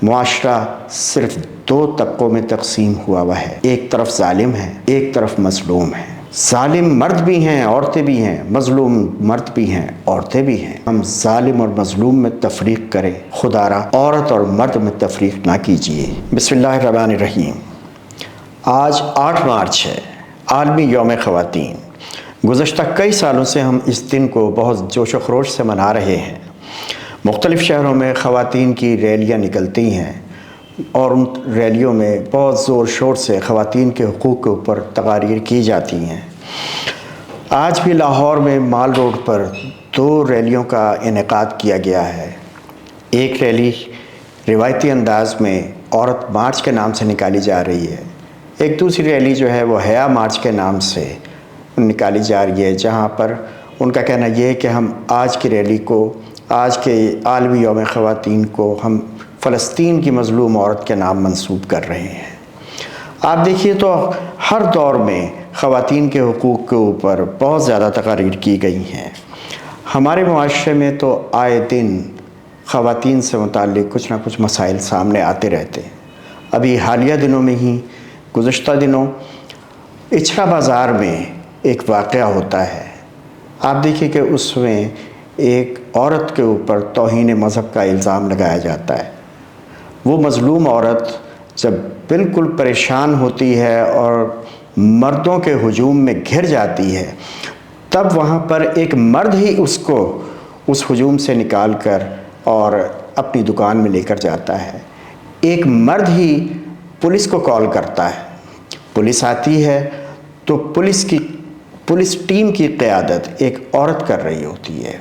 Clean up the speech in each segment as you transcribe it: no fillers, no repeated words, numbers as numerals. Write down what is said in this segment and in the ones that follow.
معاشرہ صرف دو طبقوں میں تقسیم ہوا ہے، ایک طرف ظالم ہے، ایک طرف مظلوم ہے۔ ظالم مرد بھی ہیں، عورتیں بھی ہیں، مظلوم مرد بھی ہیں، عورتیں بھی ہیں۔ ہم ظالم اور مظلوم میں تفریق کریں، خدا را عورت اور مرد میں تفریق نہ کیجیے۔ بسم اللہ الرحمن الرحیم۔ آج 8 مارچ ہے، عالمی یوم خواتین۔ گزشتہ کئی سالوں سے ہم اس دن کو بہت جوش و خروش سے منا رہے ہیں۔ مختلف شہروں میں خواتین کی ریلیاں نکلتی ہیں اور ان ریلیوں میں بہت زور شور سے خواتین کے حقوق کے اوپر تقاریر کی جاتی ہیں۔ آج بھی لاہور میں مال روڈ پر 2 ریلیوں کا انعقاد کیا گیا ہے۔ ایک ریلی روایتی انداز میں عورت مارچ کے نام سے نکالی جا رہی ہے، ایک دوسری ریلی جو ہے وہ حیا مارچ کے نام سے نکالی جا رہی ہے، جہاں پر ان کا کہنا یہ ہے کہ ہم آج کی ریلی کو، آج کے عالمی یوم خواتین کو ہم فلسطین کی مظلوم عورت کے نام منسوب کر رہے ہیں۔ آپ دیکھیے تو ہر دور میں خواتین کے حقوق کے اوپر بہت زیادہ تقاریر کی گئی ہیں۔ ہمارے معاشرے میں تو آئے دن خواتین سے متعلق کچھ نہ کچھ مسائل سامنے آتے رہتے ہیں۔ ابھی حالیہ دنوں میں ہی، گزشتہ دنوں اچھرا بازار میں ایک واقعہ ہوتا ہے۔ آپ دیکھیے کہ اس میں ایک عورت کے اوپر توہین مذہب کا الزام لگایا جاتا ہے۔ وہ مظلوم عورت جب بالکل پریشان ہوتی ہے اور مردوں کے ہجوم میں گھر جاتی ہے، تب وہاں پر ایک مرد ہی اس کو اس ہجوم سے نکال کر اور اپنی دکان میں لے کر جاتا ہے۔ ایک مرد ہی پولیس کو کال کرتا ہے، پولیس آتی ہے تو پولیس ٹیم کی قیادت ایک عورت کر رہی ہوتی ہے۔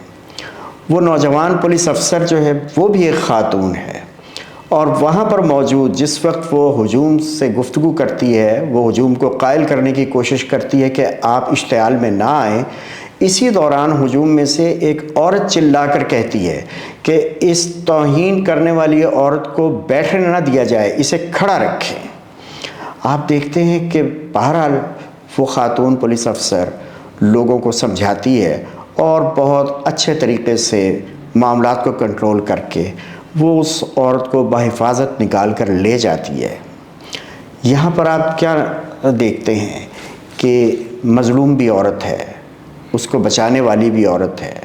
وہ نوجوان پولیس افسر جو ہے وہ بھی ایک خاتون ہے، اور وہاں پر موجود جس وقت وہ ہجوم سے گفتگو کرتی ہے، وہ ہجوم کو قائل کرنے کی کوشش کرتی ہے کہ آپ اشتعال میں نہ آئیں، اسی دوران ہجوم میں سے ایک عورت چلا کر کہتی ہے کہ اس توہین کرنے والی عورت کو بیٹھنے نہ دیا جائے، اسے کھڑا رکھیں۔ آپ دیکھتے ہیں کہ بہرحال وہ خاتون پولیس افسر لوگوں کو سمجھاتی ہے اور بہت اچھے طریقے سے معاملات کو کنٹرول کر کے وہ اس عورت کو بحفاظت نکال کر لے جاتی ہے۔ یہاں پر آپ کیا دیکھتے ہیں کہ مظلوم بھی عورت ہے، اس کو بچانے والی بھی عورت ہے،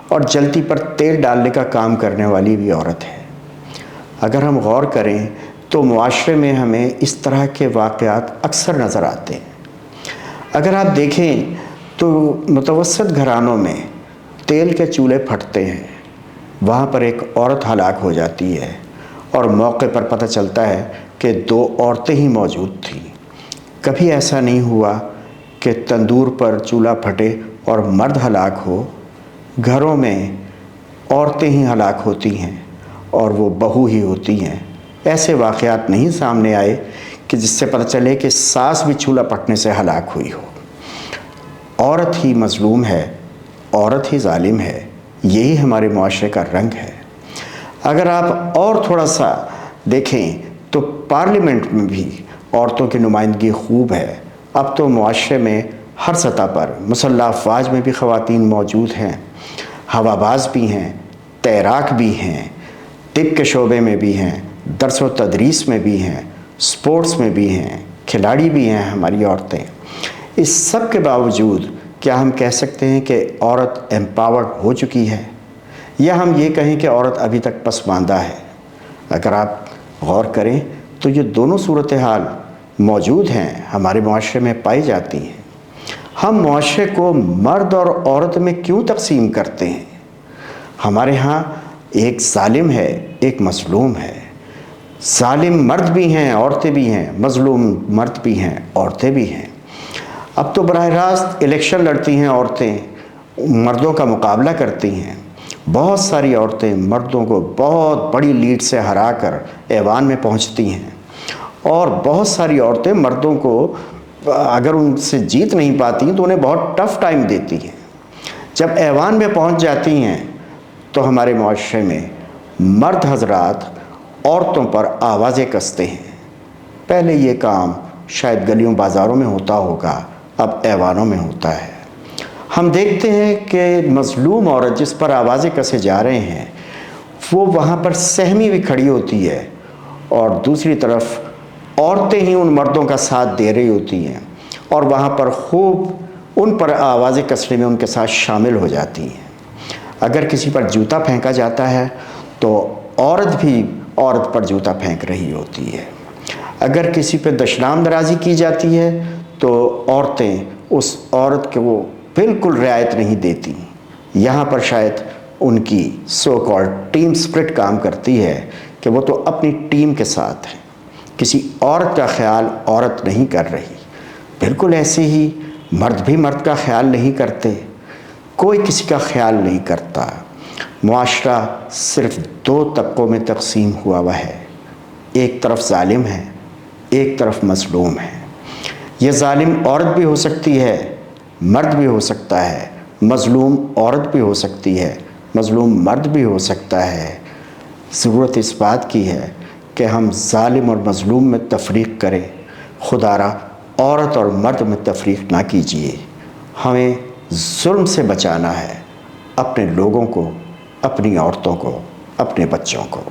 اور جلتی پر تیل ڈالنے کا کام کرنے والی بھی عورت ہے۔ اگر ہم غور کریں تو معاشرے میں ہمیں اس طرح کے واقعات اکثر نظر آتے ہیں۔ اگر آپ دیکھیں تو متوسط گھرانوں میں تیل کے چولہے پھٹتے ہیں، وہاں پر ایک عورت ہلاک ہو جاتی ہے اور موقع پر پتہ چلتا ہے کہ 2 عورتیں ہی موجود تھیں۔ کبھی ایسا نہیں ہوا کہ تندور پر چولہا پھٹے اور مرد ہلاک ہو۔ گھروں میں عورتیں ہی ہلاک ہوتی ہیں اور وہ بہو ہی ہوتی ہیں۔ ایسے واقعات نہیں سامنے آئے کہ جس سے پتہ چلے کہ ساس بھی چولہا پھٹنے سے ہلاک ہوئی ہو۔ عورت ہی مظلوم ہے، عورت ہی ظالم ہے، یہی ہمارے معاشرے کا رنگ ہے۔ اگر آپ اور تھوڑا سا دیکھیں تو پارلیمنٹ میں بھی عورتوں کی نمائندگی خوب ہے۔ اب تو معاشرے میں ہر سطح پر مسلح افواج میں بھی خواتین موجود ہیں، ہوا باز بھی ہیں، تیراک بھی ہیں، طب کے شعبے میں بھی ہیں، درس و تدریس میں بھی ہیں، سپورٹس میں بھی ہیں، کھلاڑی بھی ہیں ہماری عورتیں۔ اس سب کے باوجود کیا ہم کہہ سکتے ہیں کہ عورت امپاورڈ ہو چکی ہے، یا ہم یہ کہیں کہ عورت ابھی تک پسماندہ ہے؟ اگر آپ غور کریں تو یہ دونوں صورتحال موجود ہیں، ہمارے معاشرے میں پائی جاتی ہیں۔ ہم معاشرے کو مرد اور عورت میں کیوں تقسیم کرتے ہیں؟ ہمارے ہاں ایک ظالم ہے، ایک مظلوم ہے۔ ظالم مرد بھی ہیں، عورتیں بھی ہیں، مظلوم مرد بھی ہیں، عورتیں بھی ہیں۔ اب تو براہ راست الیکشن لڑتی ہیں عورتیں، مردوں کا مقابلہ کرتی ہیں۔ بہت ساری عورتیں مردوں کو بہت بڑی لیڈ سے ہرا کر ایوان میں پہنچتی ہیں، اور بہت ساری عورتیں مردوں کو اگر ان سے جیت نہیں پاتی تو انہیں بہت ٹف ٹائم دیتی ہیں۔ جب ایوان میں پہنچ جاتی ہیں تو ہمارے معاشرے میں مرد حضرات عورتوں پر آوازیں کستے ہیں۔ پہلے یہ کام شاید گلیوں بازاروں میں ہوتا ہوگا، اب ایوانوں میں ہوتا ہے۔ ہم دیکھتے ہیں کہ مظلوم عورت جس پر آوازیں کسے جا رہے ہیں، وہ وہاں پر سہمی بھی کھڑی ہوتی ہے اور دوسری طرف عورتیں ہی ان مردوں کا ساتھ دے رہی ہوتی ہیں اور وہاں پر خوب ان پر آوازیں کسنے میں ان کے ساتھ شامل ہو جاتی ہیں۔ اگر کسی پر جوتا پھینکا جاتا ہے تو عورت بھی عورت پر جوتا پھینک رہی ہوتی ہے۔ اگر کسی پہ دشنام درازی کی جاتی ہے تو عورتیں اس عورت کو بالکل رعایت نہیں دیتی۔ یہاں پر شاید ان کی سو کالڈ ٹیم اسپرٹ کام کرتی ہے کہ وہ تو اپنی ٹیم کے ساتھ ہیں، کسی عورت کا خیال عورت نہیں کر رہی۔ بالکل ایسے ہی مرد بھی مرد کا خیال نہیں کرتے، کوئی کسی کا خیال نہیں کرتا۔ معاشرہ صرف دو طبقوں میں تقسیم ہوا ہے، ایک طرف ظالم ہے، ایک طرف مظلوم ہے۔ یہ ظالم عورت بھی ہو سکتی ہے، مرد بھی ہو سکتا ہے، مظلوم عورت بھی ہو سکتی ہے، مظلوم مرد بھی ہو سکتا ہے۔ ضرورت اس بات کی ہے کہ ہم ظالم اور مظلوم میں تفریق کریں۔ خدا را عورت اور مرد میں تفریق نہ کیجیے۔ ہمیں ظلم سے بچانا ہے، اپنے لوگوں کو، اپنی عورتوں کو، اپنے بچوں کو۔